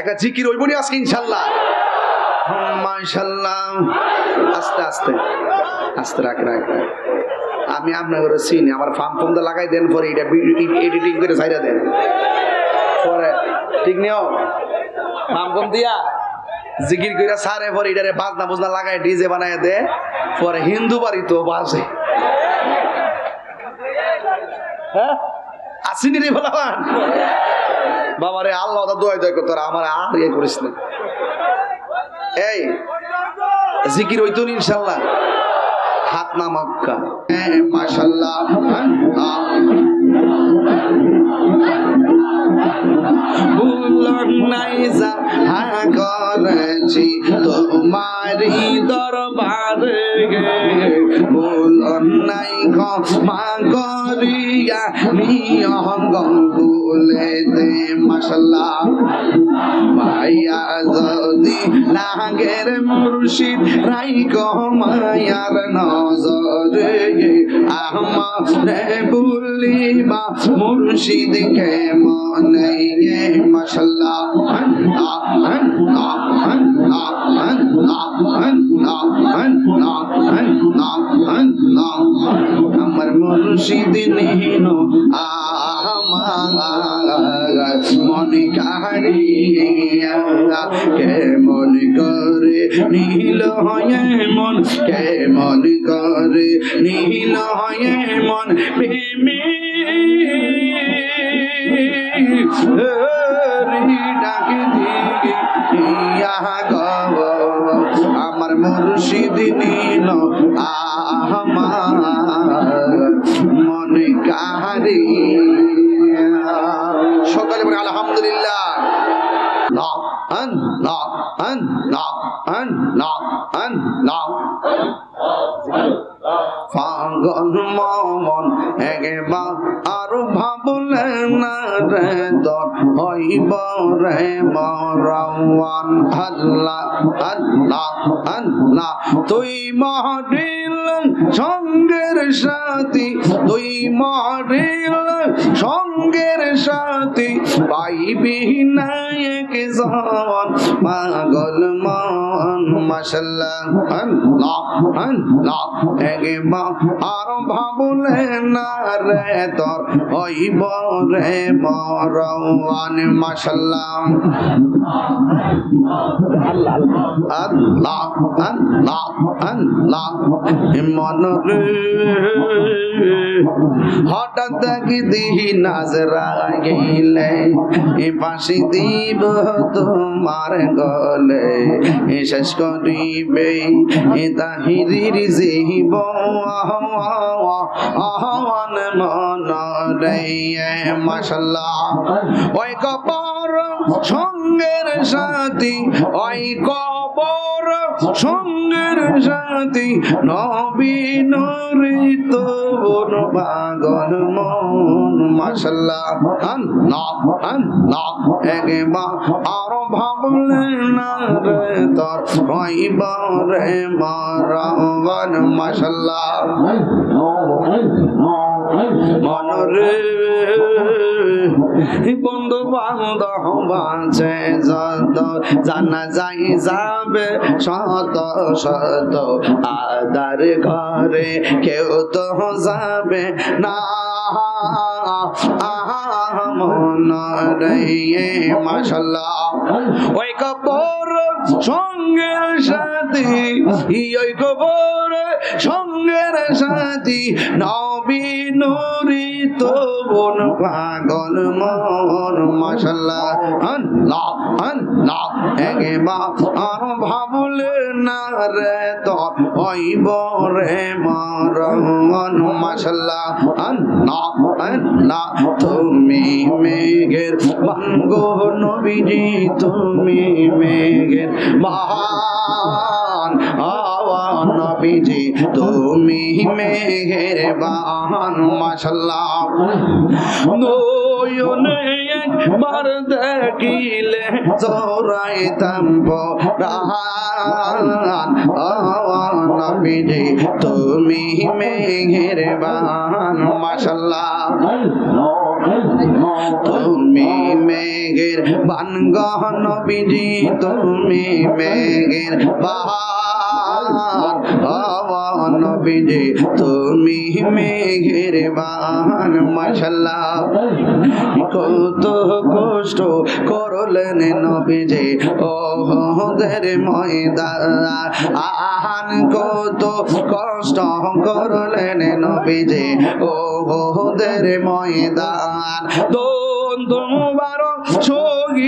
একটা জিকির হইব নি আজকে ইনশাআল্লাহ? মাশাআল্লাহ। আস্তে আস্তে আস্তে রাখ। আমি আপনার চিনি, আমার ফার্ম ফোনটা লাগাই দেন, পরে এটা এডিটিং করে ছাইরা দেন, পরে ঠিক নিও ফার্ম ফোন দিয়া জিকির করে সারে, পরে এটারে বাজনা বুজনা লাগাই ডিজে বানায় দে, পরে হিন্দু বাড়ি তো বাজে। হ্যাঁ আসিনি রে বলাবান বাবা রে, আল্লাহ দোয়া দোয়া করতে আমার আর ইয়ে করিস না। এই জিকির হইতো ইনশাআল্লাহ। হাত না মক্কা মাশাআল্লাহ। ভুলন নাই যা করেছি তোমারি দরবারে, ভুলন নাই ক্ষমা করিয়া নিয়ঙ্গ ভুলেতে। মাশাআল্লাহ। মায়া যদি লাগের মুর্শিদ রাইক মায়ার নজরে, আমারে ভুলিবা মুর্শিদ কে মনে। মাশাআল্লাহ। আমার মুর্শিদ নিন আমার মনে কাহারিয়া, কেমন করে নীল হয় মন, কেমন করে নীল হয় মন প্রেমে ডাকে দিয়া গব। আমার মুর্শিদ নিন আমার মনে কাহারিয়া। সকালে বলে আলহামদুলিল্লাহ। পাগল মন একবার আর ভাবলে না রে, তোর হইব রে মরওয়ান। আল্লাহ আল্লাহ আল্লাহ। তুই মরিল সঙ্গের সাথী, তুই মরিল সঙ্গের সাথী, পাইবি না এক জন পাগল মন। মাশাআল্লাহ। আল্লাহ আল্লাহ। একবার আর ভাবলে না রে, তোর হইব রে মরওয়ান। মাশাআল্লাহ। আল্লাহ আল্লাহ আল্লাহ। মন রে হঠাৎ দেখি দিহি নাজরা গেলে, ফাঁসি দিব তোমার গলে, শেষ করিবে তাহিরির জীব আহ্বান মন রে। মাশাআল্লাহ। ওই কবর সঙ্গের সাথী, ওই কবর সঙ্গের সাথী, নবী নূরিত বন পাগল মন। মাশাআল্লাহ। আল্লাহ আল্লাহ। একবার আর ভাবলে না রে, তোর হইব রে মরওয়ান। মাশাআল্লাহ। মন রে বন্ধু বান্ধব বাঁচে যত, জানা যাই যাবে শত শত, আদার ঘরে কেউ তো যাবে না মন রে। মাশাআল্লাহ। ওই কবর সঙ্গের সাথী, ওই কবর সঙ্গের সাথী, নবী নূরিত বন পাগল মন। মাশাআল্লাহ। আল্লাহ আল্লাহ। একবার আর ভাবলে না রে, তোর হইব রে মরওয়ান। মাশাআল্লাহ। আল্লাহ আল্লাহ। তুমি মেঘের বানগো নবীজি, তুমি মেঘের বান নবীজি, তুমি মেঘের বান। মাশাআল্লাহ। নয়নে একবার দেখিলে জোড়াইতাম পরাণ, নবীজি তুমি মেঘের বান। মাশাআল্লাহ। তুমি মেঘ মেঘের বানগহ নবীজি তুমি মেঘের বাহান নবীজি তুমি মেঘের বাহান মাশাআল্লাহ কত কষ্ট করলেন নবীজি ওহদের ময়দান কত কষ্ট করলেন নবীজি ওহদের ময়দান দোন মুবারক শহীদ